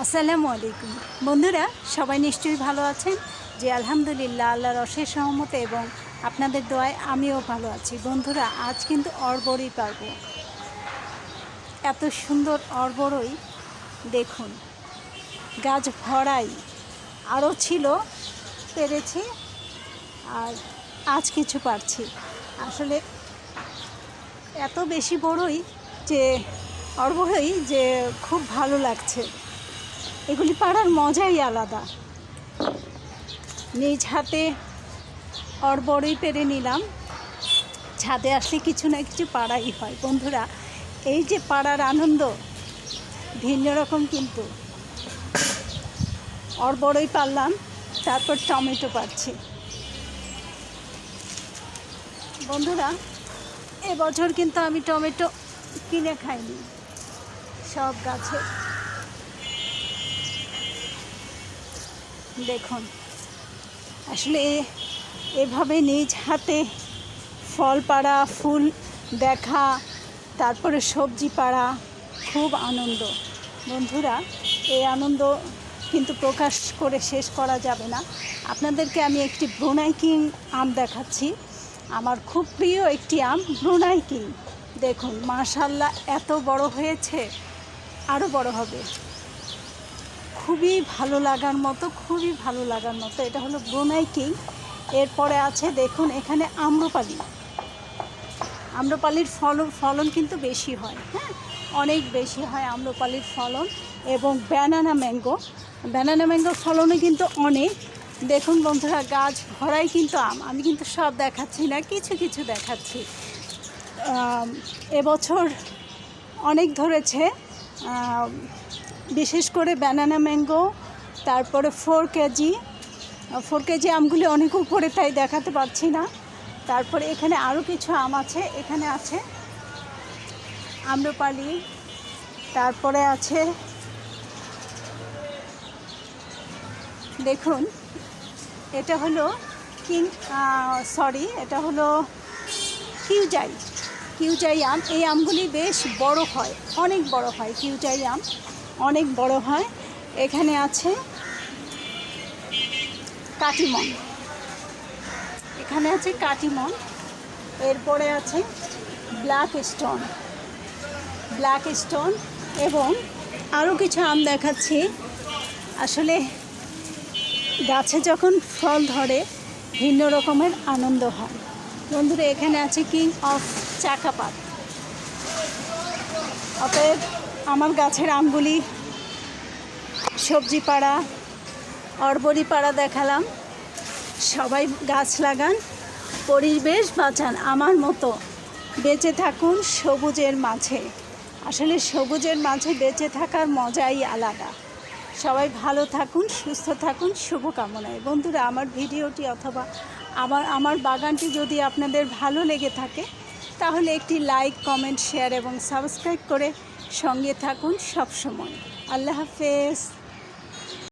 আসসালামু আলাইকুম বন্ধুরা, সবাই নিশ্চয়ই ভালো আছেন। যে আলহামদুলিল্লাহ, আল্লাহর অশেষ রহমতে এবং আপনাদের দোয়ায় আমিও ভালো আছি। বন্ধুরা, আজ কিন্তু অরবড়ই পারবো। এত সুন্দর অরবড়ই দেখুন, গাছ ভরাই। আরও ছিল, পেরেছি, আর আজ কিছু পারছি। আসলে এত বেশি বড়ই যে অরবড়ই যে খুব ভালো লাগছে। এগুলি পাড়ার মজাই আলাদা। নিজ হাতে অরবড়ই পেরে নিলাম। ছাদে আসলে কিছু না কিছু পাড়াই হয়। বন্ধুরা, এই যে পাড়ার আনন্দ ভিন্ন রকম। কিন্তু অরবড়ই পারলাম, তারপর টমেটো পারছি। বন্ধুরা, এবছর কিন্তু আমি টমেটো কিনে খাইনি, সব গাছে। দেখুন, আসলে এভাবে নিজ হাতে ফল পাড়া, ফুল দেখা, তারপরে সবজি পাড়া খুব আনন্দ। বন্ধুরা, এই আনন্দ কিন্তু প্রকাশ করে শেষ করা যাবে না। আপনাদেরকে আমি একটি ব্রুনাই কিং আম দেখাচ্ছি। আমার খুব প্রিয় একটি আম, ব্রুনাই কিং। দেখুন, মাশাআল্লাহ, এত বড় হয়েছে, আরও বড় হবে। খুবই ভালো লাগার মতো, খুবই ভালো লাগার মতো। এটা হলো ব্রুনাই কিং। এরপরে আছে দেখুন এখানে আম্রপালি। আম্রপালির ফলন কিন্তু বেশি হয়, হ্যাঁ, অনেক বেশি হয় আম্রপালির ফলন। এবং ব্যানানা ম্যাঙ্গোর ফলনও কিন্তু অনেক। দেখুন বন্ধুরা, গাছ ভরাই কিন্তু আম। আমি কিন্তু সব দেখাচ্ছি না, কিছু কিছু দেখাচ্ছি। এবছর অনেক ধরেছে, বিশেষ করে ব্যানানা ম্যাঙ্গো। তারপরে 4 কেজি আমগুলি অনেক উপরে, তাই দেখাতে পারছি না। তারপরে এখানে আরও কিছু আম আছে। এখানে আছে আম্রপালি, তারপরে আছে দেখুন, এটা হলো এটা হলো কিউজাই আম। এই আমগুলি বেশ বড় হয়, অনেক বড় হয়। কিউজাই আম অনেক বড় হয়। এখানে আছে কাটিমন, এরপরে আছে ব্ল্যাক স্টোন এবং আরও কিছু আম দেখাচ্ছি। আসলে গাছে যখন ফল ধরে ভিন্ন রকমের আনন্দ হয়। বন্ধুরা, এখানে আছে কিং অফ চাকাপাত। অতএব আমার গাছের আমগুলি সবজি পাড়া, অরবড়ি পাড়া দেখালাম। সবাই গাছ লাগান, পরিবেশ বাঁচান, আমার মতো বেঁচে থাকুন সবুজের মাঝে। আসলে সবুজের মাঝে বেঁচে থাকার মজাই আলাদা। সবাই ভালো থাকুন, সুস্থ থাকুন, শুভকামনায়। বন্ধুরা, আমার ভিডিওটি অথবা আমার বাগানটি যদি আপনাদের ভালো লেগে থাকে, তাহলে একটি লাইক, কমেন্ট, শেয়ার এবং সাবস্ক্রাইব করে সঙ্গে থাকুন সব সময়। আল্লাহ হাফেজ।